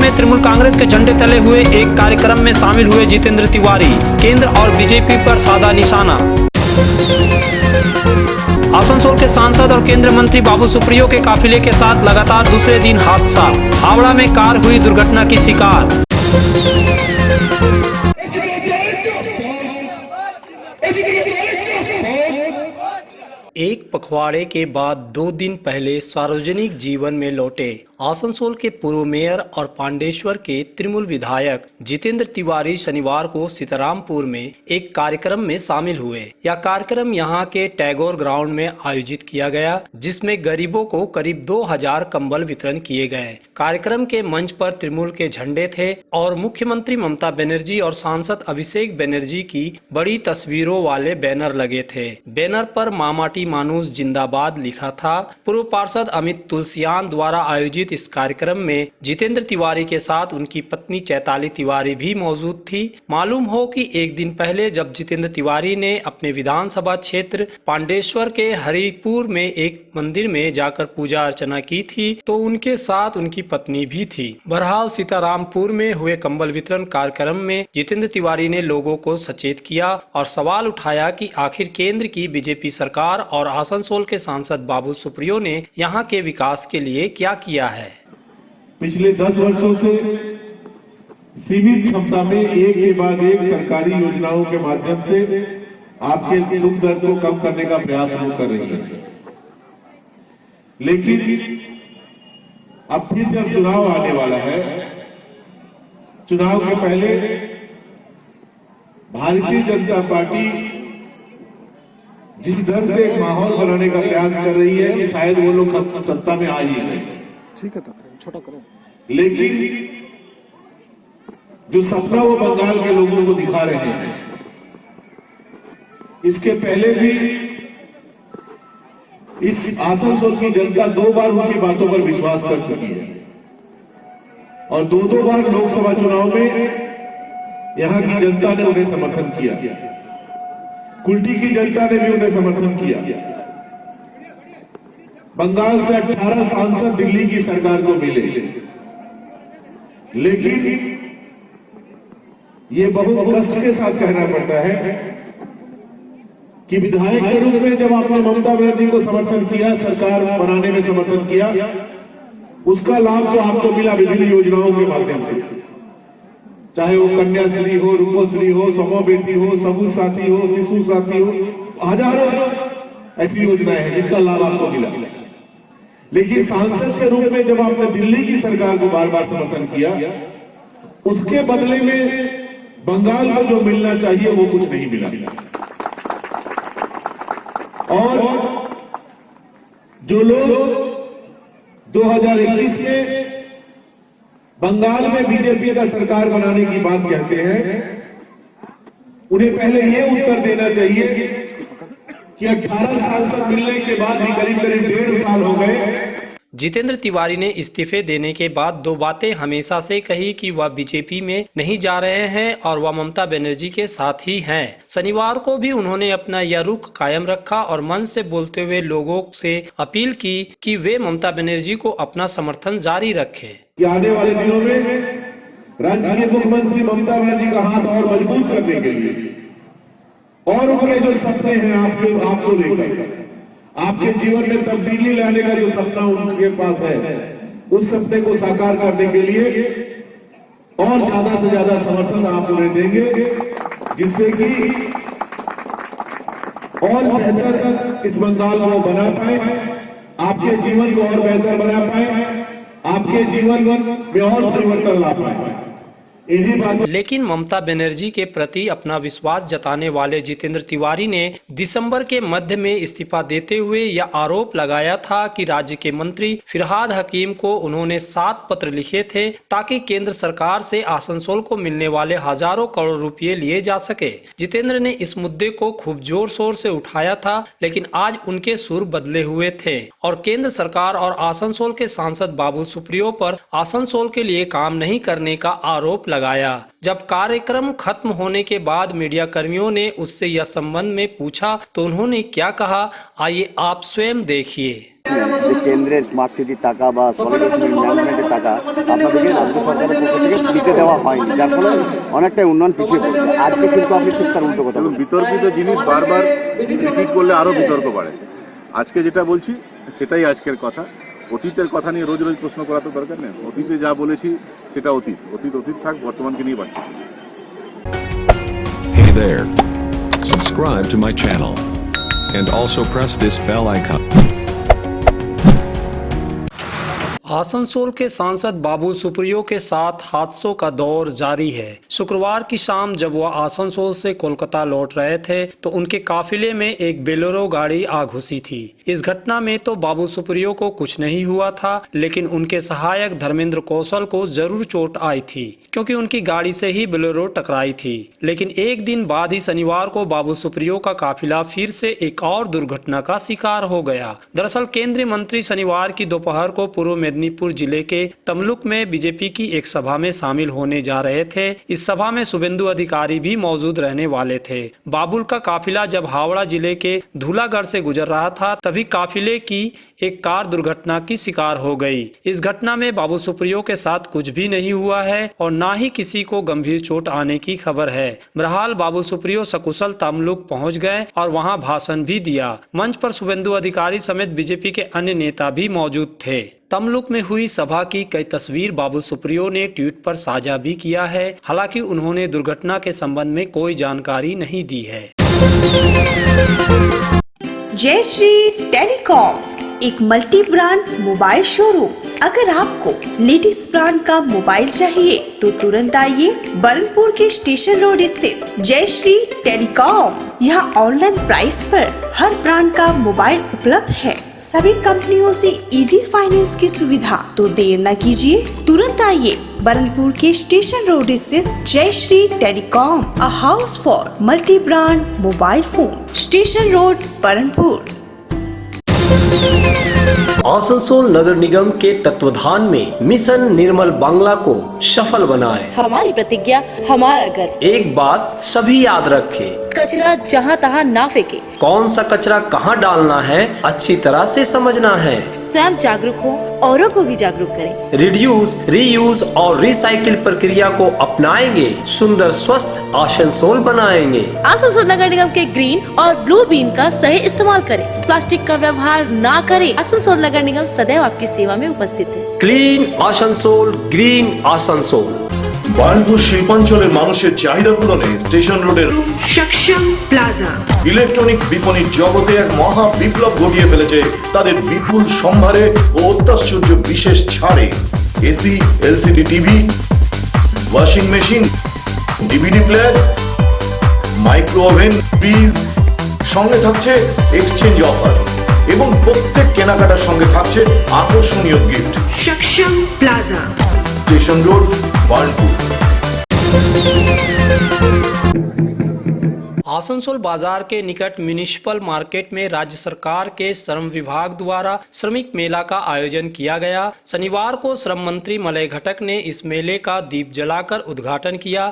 में तृणमूल कांग्रेस के झंडे तले हुए एक कार्यक्रम में शामिल हुए जितेंद्र तिवारी। केंद्र और बीजेपी पर साधा निशाना। आसनसोल के सांसद और केंद्रीय मंत्री बाबुल सुप्रियो के काफिले के साथ लगातार दूसरे दिन हादसा। हावड़ा में कार हुई दुर्घटना की शिकार। एक पखवाड़े के बाद 2 दिन पहले सार्वजनिक जीवन में लौटे आसनसोल के पूर्व मेयर और पांडेश्वर के तृणमूल विधायक जितेंद्र तिवारी शनिवार को सीतारामपुर में एक कार्यक्रम में शामिल हुए। यह कार्यक्रम यहां के टैगोर ग्राउंड में आयोजित किया गया, जिसमें गरीबों को करीब 2000 कंबल वितरण किए गए। कार्यक्रम के मंच पर तृणमूल के झंडे थे और मुख्यमंत्री ममता बनर्जी और सांसद अभिषेक बनर्जी की बड़ी तस्वीरों वाले बैनर लगे थे। बैनर पर मामाटी मानुस जिंदाबाद लिखा था। पूर्व पार्षद अमित तुलसियान द्वारा आयोजित इस कार्यक्रम में जितेंद्र तिवारी के साथ उनकी पत्नी चैताली तिवारी भी मौजूद थी। मालूम हो कि एक दिन पहले जब जितेंद्र तिवारी ने अपने विधानसभा क्षेत्र पांडेश्वर के हरिपुर में एक मंदिर में जाकर पूजा अर्चना की थी, तो उनके साथ उनकी पत्नी भी थी। बहरहाल सीतारामपुर में हुए कंबल वितरण कार्यक्रम में जितेंद्र तिवारी ने लोगों को सचेत किया और सवाल उठाया कि आखिर केंद्र की बीजेपी सरकार और आसनसोल के सांसद बाबुल सुप्रियो ने यहाँ के विकास के लिए क्या किया है। पिछले 10 वर्षों से सीमित क्षमता में एक के बाद एक सरकारी योजनाओं के माध्यम से आपके दुख दर्द को कम करने का प्रयास हम कर रही है। लेकिन अब फिर जब चुनाव आने वाला है, चुनाव के पहले भारतीय जनता पार्टी जिस ढंग से एक माहौल बनाने का प्रयास कर रही है कि शायद वो लोग सत्ता में आ ही नहीं। ठीक है, तो छोटा करो। लेकिन जो सपना वो बंगाल के लोगों को दिखा रहे हैं, इसके पहले भी इस आसनसोल की जनता 2 बार उनकी बातों पर विश्वास कर चुकी है और 2 बार लोकसभा चुनाव में यहां की जनता ने उन्हें समर्थन किया। कुल्टी की जनता ने भी उन्हें समर्थन किया। बंगाल से 18 सांसद दिल्ली की सरकार को मिले, लेकिन ये बहुत कष्ट के साथ कहना पड़ता है कि विधायक के रूप में जब आपने ममता बनर्जी को समर्थन किया, सरकार बनाने में समर्थन किया, उसका लाभ तो आपको मिला विभिन्न योजनाओं के माध्यम से, चाहे वो कन्याश्री हो, रूपोश्री हो, समूह बेटी हो, समूह साथी हो, शिशु साथी हो, हजारों ऐसी योजनाएं हैं जिनका लाभ आपको मिला। लेकिन सांसद के रूप में जब आपने दिल्ली की सरकार को बार बार समर्थन किया, उसके बदले में बंगाल को जो मिलना चाहिए वो कुछ नहीं मिला। और जो लोग 2021 में बंगाल में बीजेपी का सरकार बनाने की बात कहते हैं, उन्हें पहले यह उत्तर देना चाहिए कि 18 सांसद मिलने के बाद भी करीब 1.5 साल हो गए। जितेंद्र तिवारी ने इस्तीफे देने के बाद 2 बातें हमेशा से कही कि वह बीजेपी में नहीं जा रहे हैं और वह ममता बनर्जी के साथ ही हैं। शनिवार को भी उन्होंने अपना यह रुख कायम रखा और मंच से बोलते हुए लोगों से अपील की कि वे ममता बनर्जी को अपना समर्थन जारी रखें। आने वाले दिनों में राज्य के मुख्यमंत्री ममता बनर्जी का हाथ और मजबूत करने के लिए और उनके जो सपने हैं आपको लेकर, आपके जीवन में तब्दीली लाने का जो सपना उनके पास है, उस सपने को साकार करने के लिए और ज्यादा से ज्यादा समर्थन आप उन्हें देंगे, जिससे कि और बेहतर इस बंगाल को बना पाए, आपके जीवन को और बेहतर बना पाए, आपके जीवन में और परिवर्तन ला पाए। लेकिन ममता बनर्जी के प्रति अपना विश्वास जताने वाले जितेंद्र तिवारी ने दिसंबर के मध्य में इस्तीफा देते हुए यह आरोप लगाया था कि राज्य के मंत्री फिरहाद हकीम को उन्होंने 7 पत्र लिखे थे ताकि केंद्र सरकार से आसनसोल को मिलने वाले हजारों करोड़ रुपए लिए जा सके। जितेंद्र ने इस मुद्दे को खूब जोर शोर से उठाया था, लेकिन आज उनके सुर बदले हुए थे और केंद्र सरकार और आसनसोल के सांसद बाबुल सुप्रियो पर आसनसोल के लिए काम नहीं करने का आरोप लगाया। जब कार्यक्रम खत्म होने के बाद मीडिया कर्मियों ने उससे यह संबंध में पूछा तो उन्होंने क्या कहा, आइए आप स्वयं देखिए। যে কেন্দ্রের স্মার্ট সিটির টাকা বা সলিড ওয়েস্ট ম্যানেজমেন্টের টাকা আপনাদেরকে রাজ্য সরকারের পক্ষ থেকে দিতে দেওয়া হয়নি, যার ফলে অনেকটাই উন্নয়ন পিছিয়ে পড়ছে। আজকে কিন্তু আপনি ঠিক তার উল্টো কথা বলছেন। বিতর্কিত জিনিস বারবার রিপিট করলে আরো বিতর্ক বাড়ে। আজকে যেটা বলছি সেটাই আজকের কথা। অতীতের কথা নিয়ে রোজ রোজ প্রশ্ন করা তো দরকার নেই। অতীতে যা বলেছি সেটা অতীত অতীত থাক, বর্তমানকে নিয়ে বাঁচতে চাই। Hey there. Subscribe to my channel. And also press this bell icon. Asansol के सांसद बाबुल सुप्रियो के साथ हादसों का दौर जारी है। शुक्रवार की शाम जब वह आसनसोल से कोलकाता लौट रहे थे तो उनके काफिले में एक बोलेरो गाड़ी आ घुसी थी। इस घटना में तो बाबुल सुप्रियो को कुछ नहीं हुआ था, लेकिन उनके सहायक धर्मेंद्र कौशल को जरूर चोट आई थी, क्योंकि उनकी गाड़ी से ही बोलेरो टकराई थी। लेकिन एक दिन बाद ही शनिवार को बाबुल सुप्रियो का काफिला फिर से एक और दुर्घटना का शिकार हो गया। दरअसल केंद्रीय मंत्री शनिवार की दोपहर को पूर्व मेदिनीपुर जिले के तमलुक में बीजेपी की एक सभा में शामिल होने जा रहे थे। इस सभा में शुभेंदु अधिकारी भी मौजूद रहने वाले थे। बाबुल का काफिला जब हावड़ा जिले के धूलागढ़ से गुजर रहा था तभी काफिले की एक कार दुर्घटना की शिकार हो गई। इस घटना में बाबुल सुप्रियो के साथ कुछ भी नहीं हुआ है और ना ही किसी को गंभीर चोट आने की खबर है। बहरहाल बाबुल सुप्रियो सकुशल तमलुक पहुंच गए और वहां भाषण भी दिया। मंच पर शुभेंदु अधिकारी समेत बीजेपी के अन्य नेता भी मौजूद थे। तमलुक में हुई सभा की कई तस्वीर बाबुल सुप्रियो ने ट्वीट पर साझा भी किया है। हालांकि उन्होंने दुर्घटना के संबंध में कोई जानकारी नहीं दी है। जय श्री टेलीकॉम एक मल्टी ब्रांड मोबाइल शोरूम। अगर आपको लेटेस्ट ब्रांड का मोबाइल चाहिए तो तुरंत आइए बरनपुर के स्टेशन रोड स्थित जय श्री टेलीकॉम। यहाँ ऑनलाइन प्राइस पर हर ब्रांड का मोबाइल उपलब्ध है। सभी कंपनियों से इजी फाइनेंस की सुविधा। तो देर न कीजिए, तुरंत आइए बरनपुर के स्टेशन रोड स्थित Jai Shri telecom, a house for multi brand mobile phone, station road Burnpur. Asansol नगर निगम के तत्वाधान में मिशन निर्मल बांग्ला को सफल बनाएं। हमारी प्रतिज्ञा, हमारा गर्व। एक बात सभी याद रखें, कचरा जहाँ तहाँ ना फेंके। कौन सा कचरा कहाँ डालना है अच्छी तरह से समझना है। स्वयं जागरूक हो, औरों को भी जागरूक करें। रिड्यूस, रीयूज और रिसाइकिल प्रक्रिया को अपनाएंगे, सुंदर स्वस्थ आसनसोल बनाएंगे। आसनसोल नगर निगम के ग्रीन और ब्लू बीन का सही इस्तेमाल करें। प्लास्टिक का व्यवहार ना करें। आसनसोल नगर निगम सदैव आपकी सेवा में उपस्थित है। Clean Asansol, green Asansol. বার্নপুর শিল্পাঞ্চলের মানুষের চাহিদা পূরণে স্টেশন রোডের সক্ষম প্লাজা ইলেকট্রনিক বিপণির জগতে এক মহা বিপ্লব ঘটিয়ে ফেলেছে তাদের বিপুল সম্ভারে ও অত্যাশ্চর্য বিশেষ ছাড়ে। AC, LCD TV, washing machine, DVD player, micro oven, fridge, সঙ্গে থাকছে এক্সচেঞ্জ অফার এবং প্রত্যেক কেনাকাটার সঙ্গে থাকছে আকর্ষণীয় গিফট। সক্ষম প্লাজা, स्टेशन रोड बार्नपुर। आसनसोल बाजार के निकट म्युनिसिपल मार्केट में राज्य सरकार के श्रम विभाग द्वारा श्रमिक मेला का आयोजन किया गया। शनिवार को श्रम मंत्री मलय घटक ने इस मेले का दीप जलाकर उद्घाटन किया।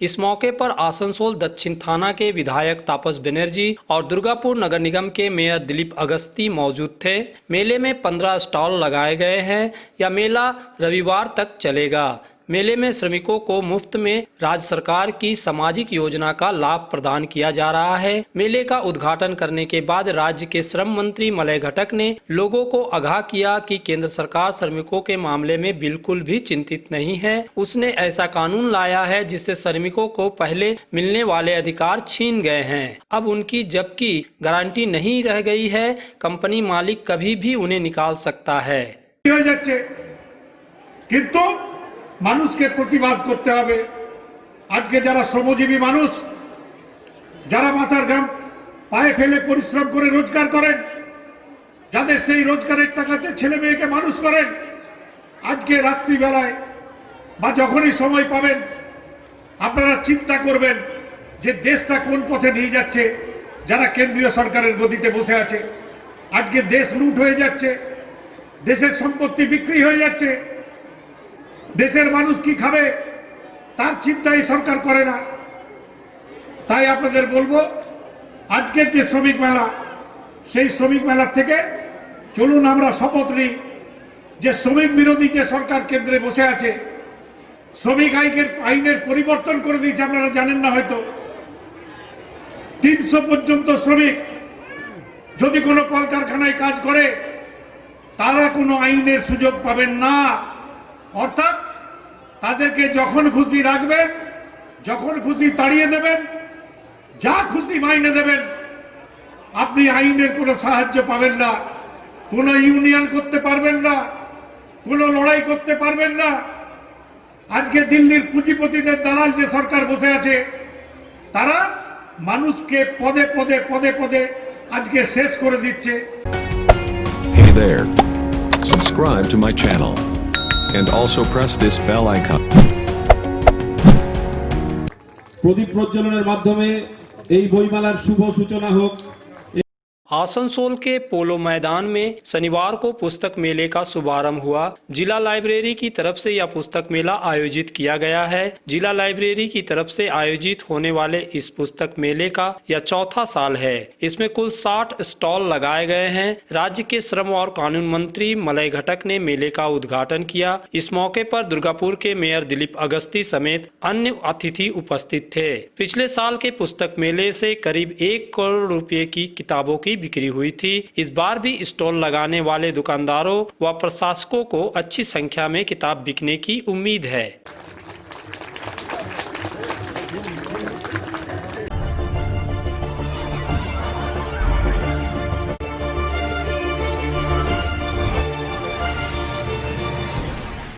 इस मौके पर आसनसोल दक्षिण थाना के विधायक तापस बनर्जी और दुर्गापुर नगर निगम के मेयर दिलीप अगस्ती मौजूद थे। मेले में 15 स्टॉल लगाए गए हैं। यह मेला रविवार तक चलेगा। मेले में श्रमिकों को मुफ्त में राज्य सरकार की सामाजिक योजना का लाभ प्रदान किया जा रहा है। मेले का उद्घाटन करने के बाद राज्य के श्रम मंत्री मलय घटक ने लोगों को आगाह किया कि केंद्र सरकार श्रमिकों के मामले में बिल्कुल भी चिंतित नहीं है। उसने ऐसा कानून लाया है जिससे श्रमिकों को पहले मिलने वाले अधिकार छीन गए हैं। अब उनकी जबकि गारंटी नहीं रह गई है, कंपनी मालिक कभी भी उन्हें निकाल सकता है। মানুষকে প্রতিবাদ করতে হবে। আজকে যারা শ্রমজীবী মানুষ, যারা মাথার ঘাম পায়ে ফেলে পরিশ্রম করে রোজগার করেন, যাদের সেই রোজগারের টাকাতে ছেলে মেয়েকে মানুষ করেন, আজকে রাত্রিবেলায় বা যখনই সময় পাবেন আপনারা চিন্তা করবেন যে দেশটা কোন পথে নিয়ে যাচ্ছে। যারা কেন্দ্রীয় সরকারের গদিতে বসে আছে, আজকে দেশ লুট হয়ে যাচ্ছে, দেশের সম্পত্তি বিক্রি হয়ে যাচ্ছে, দেশের মানুষ কি খাবে তার চিন্তা এই সরকার করে না। তাই আপনাদের বলবো, আজকের যে শ্রমিক মেলা, সেই শ্রমিক মেলার থেকে চলুন আমরা শপথ নিই যে শ্রমিক বিরোধী যে সরকার কেন্দ্রে বসে আছে, শ্রমিক আইনের পরিবর্তন করে দিয়েছে, আপনারা জানেন না হয়তো। 300 পর্যন্ত শ্রমিক যদি কোনো কলকারখানায় কাজ করে তারা কোনো আইনের সুযোগ পাবেন না। অর্থাৎ তাদেরকে যখন খুশি রাখবেন, যখন খুশি তাড়িয়ে দেবেন, যা খুশি মাইনে দেবেন, আপনি আইনের কোনো সাহায্য পাবেন না, কোনো ইউনিয়ন করতে পারবেন না, কোনো লড়াই করতে পারবেন না। আজকে দিল্লির পুঁজিপতিদের দালাল যে সরকার বসে আছে, তারা মানুষকে পদে পদে পদে পদে আজকে শেষ করে দিচ্ছে। Hey there. Subscribe to my channel. And also press this bell icon. প্রদীপ প্রজ্বলনের মাধ্যমে এই বইমেলার শুভ সূচনা হোক। आसनसोल के पोलो मैदान में शनिवार को पुस्तक मेले का शुभारंभ हुआ। जिला लाइब्रेरी की तरफ से यह पुस्तक मेला आयोजित किया गया है। जिला लाइब्रेरी की तरफ से आयोजित होने वाले इस पुस्तक मेले का यह चौथा साल है। इसमें कुल 60 स्टॉल लगाए गए हैं। राज्य के श्रम और कानून मंत्री मलय घटक ने मेले का उद्घाटन किया। इस मौके पर दुर्गापुर के मेयर दिलीप अगस्ती समेत अन्य अतिथि उपस्थित थे। पिछले साल के पुस्तक मेले से करीब 1 करोड़ रुपए की किताबों की बिक्री हुई थी। इस बार भी स्टॉल लगाने वाले दुकानदारों व प्रशासकों को अच्छी संख्या में किताब बिकने की उम्मीद है।